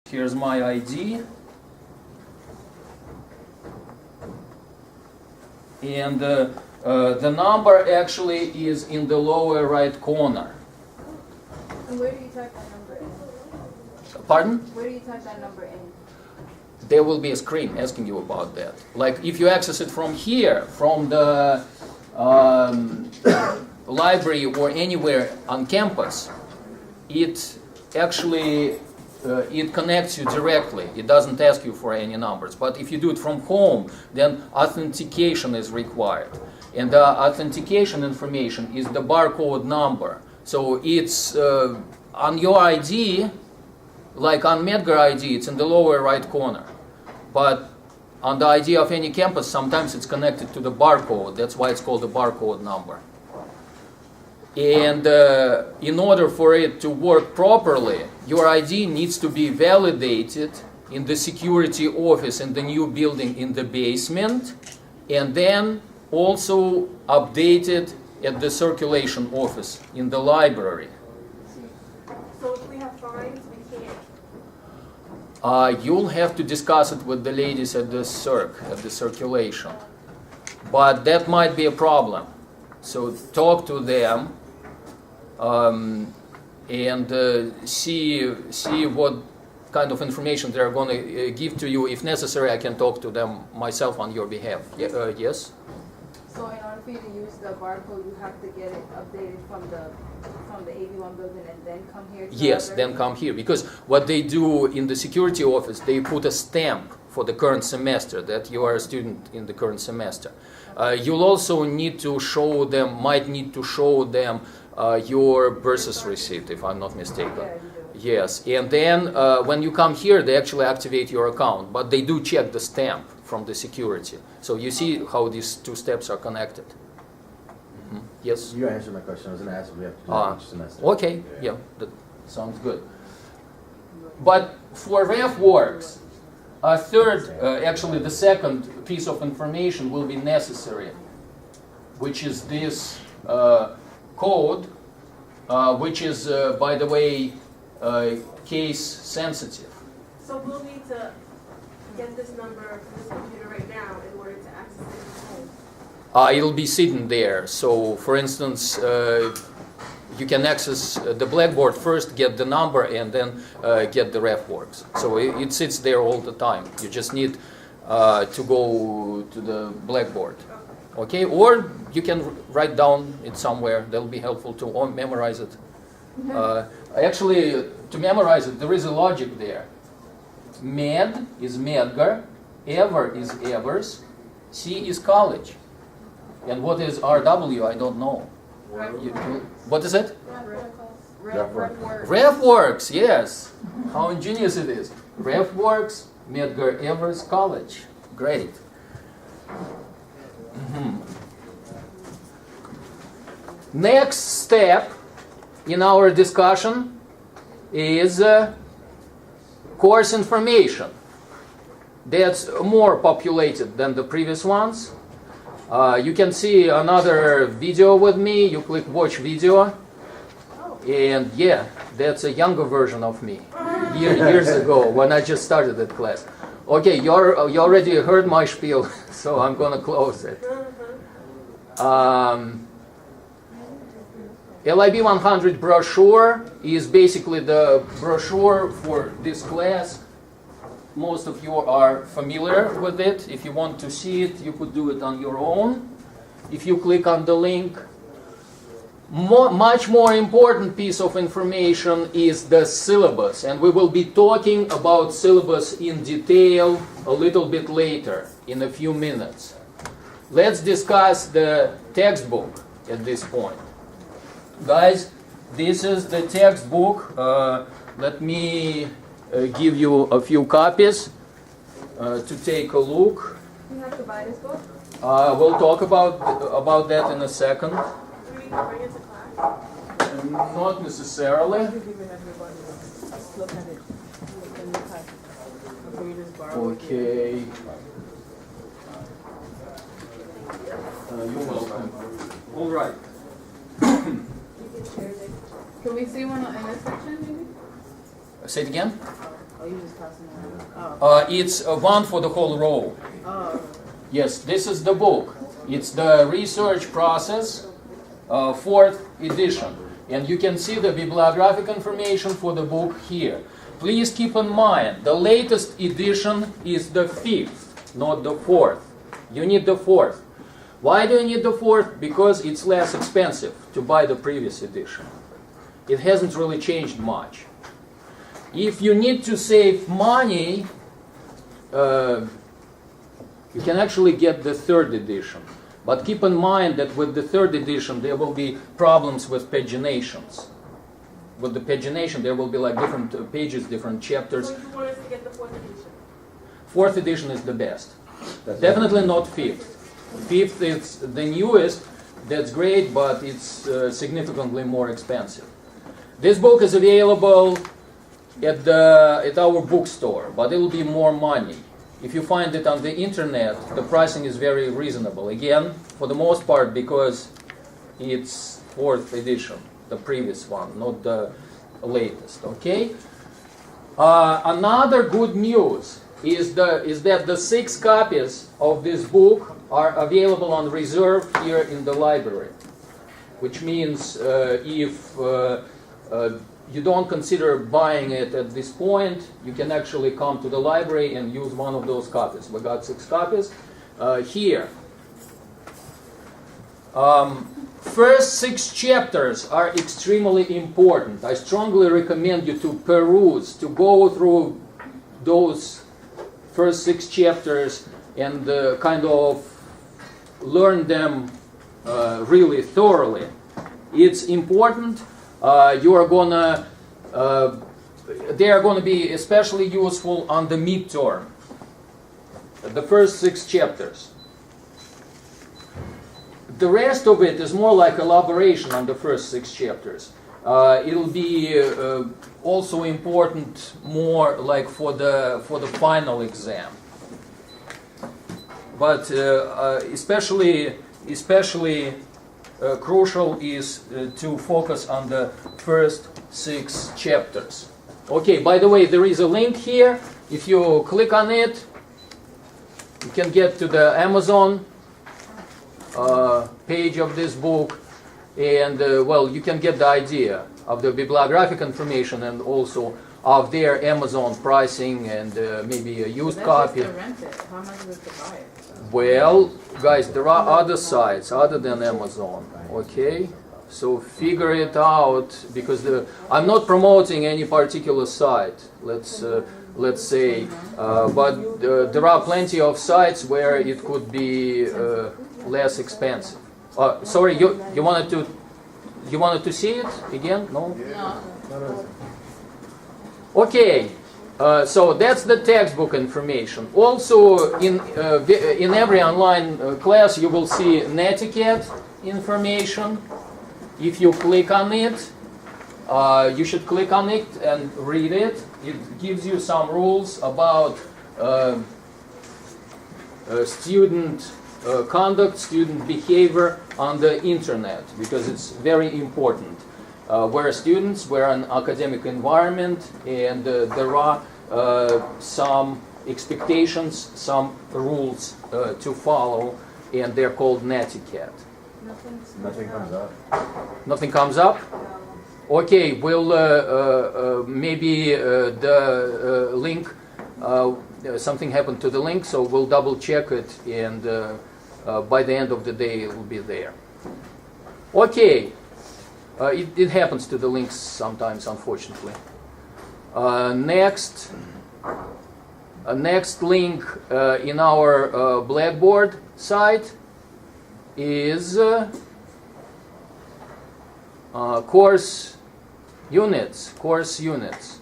Here's my ID. And the number actually is in the lower right corner. And where do you type that number in? Pardon? Where do you type that number in? There will be a screen asking you about that. Like if you access it from here, from the library or anywhere on campus, it actually it connects you directly. It doesn't ask you for any numbers. But if you do it from home, then authentication is required. And the authentication information is the barcode number. So it's on your ID, like on Medgar ID, it's in the lower right corner. But on the ID of any campus, sometimes it's connected to the barcode. That's why it's called the barcode number. And in order for it to work properly, your ID needs to be validated in the security office in the new building in the basement, and then also updated at the circulation office in the library. So if we have fines, we can't. You'll have to discuss it with the ladies at the circulation. But that might be a problem. So talk to them and see what kind of information they're going to give to you. If necessary, I can talk to them myself on your behalf. Yes? So in order for you to use the barcode, you have to get it updated from the AV1 building and then come here to Yes, then come here. Because what they do in the security office, they put a stamp for the current semester that you are a student in the current semester. You'll also need to show them, your birth receipt, if I'm not mistaken. Yeah, you do. Yes, and then when you come here, they actually activate your account, but they do check the stamp from the security. So you see how these two steps are connected. Mm-hmm. Yes? You answered my question. I was going to ask if we have to do that each semester. Okay, yeah, that sounds good. But for RefWorks, actually the second piece of information will be necessary, which is this code, which is, by the way, case sensitive. So we'll need to get this number from this computer right now in order to access it from home. It'll be sitting there. So, for instance, you can access the Blackboard first, get the number, and then get the RefWorks. So it sits there all the time. You just need to go to the Blackboard. Okay? Or you can write down it somewhere. That'll be helpful to memorize it. Actually, to memorize it, there is a logic there. Med is Medgar, Ever is Evers, C is college. And what is RW? I don't know. What is it? RefWorks, yes. How ingenious it is. RefWorks, Medgar Evers College. Great. Next step in our discussion is course information. That's more populated than the previous ones. You can see another video with me. You click watch video. And yeah, that's a younger version of me. Years ago when I just started that class. Okay, you already heard my spiel, so I'm going to close it. LIB 100 brochure is basically the brochure for this class. Most of you are familiar with it. If you want to see it, you could do it on your own. If you click on the link. Much more important piece of information is the syllabus, and we will be talking about syllabus in detail a little bit later, in a few minutes. Let's discuss the textbook at this point. Guys, this is the textbook. Let me give you a few copies to take a look. You have to buy this book? We'll talk about that in a second. Do we need to bring it to class? Not necessarily. Let's look at it. Okay. You're welcome. All right. Can we see one in this section, maybe? Say it again. Oh, you just passing it around. Oh. It's one for the whole row. Oh. Yes, this is the book. It's the research process, 4th edition. And you can see the bibliographic information for the book here. Please keep in mind, the latest edition is the 5th, not the 4th. You need the 4th. Why do you need the 4th? Because it's less expensive to buy the previous edition. It hasn't really changed much. If you need to save money, you can actually get the 3rd edition. But keep in mind that with the 3rd edition there will be problems with paginations. With the pagination there will be like different pages, different chapters. So you want us to get the 4th edition? 4th edition is the best. Definitely not 5th. 5th is the newest, that's great, but it's significantly more expensive. This book is available at our bookstore, but it will be more money. If you find it on the internet, the pricing is very reasonable. Again, for the most part, because it's 4th edition, the previous one, not the latest. Okay. Another good news is that the 6 copies of this book are available on reserve here in the library, which means if you don't consider buying it at this point, you can actually come to the library and use one of those copies. We got 6 copies here. First 6 chapters are extremely important. I strongly recommend you to peruse, to go through those first 6 chapters and kind of learn them really thoroughly. It's important. They are going to be especially useful on the midterm. The first 6 chapters. The rest of it is more like elaboration on the first 6 chapters. It'll be also important more like for the final exam. But especially crucial is to focus on the first 6 chapters. Okay, by the way, there is a link here. If you click on it, you can get to the Amazon page of this book, and well, you can get the idea of the bibliographic information and also of their Amazon pricing and maybe a used copy. That's just to rent it. How much is it to buy it? Well, guys, there are other sites other than Amazon, okay? So figure it out, because I'm not promoting any particular site, let's say, but there are plenty of sites where it could be less expensive. Sorry, you wanted to see it again? No? No. Okay. So that's the textbook information. Also, in every online class, you will see netiquette information. If you click on it, you should click on it and read it. It gives you some rules about student conduct, student behavior on the internet, because it's very important. We're students, we're an academic environment, and there are some expectations, some rules to follow, and they're called netiquette. Nothing comes up. Nothing comes up? Okay, we'll maybe the link, something happened to the link, so we'll double check it, and by the end of the day it will be there. Okay. It happens to the links sometimes, unfortunately. Next link in our Blackboard site is course units.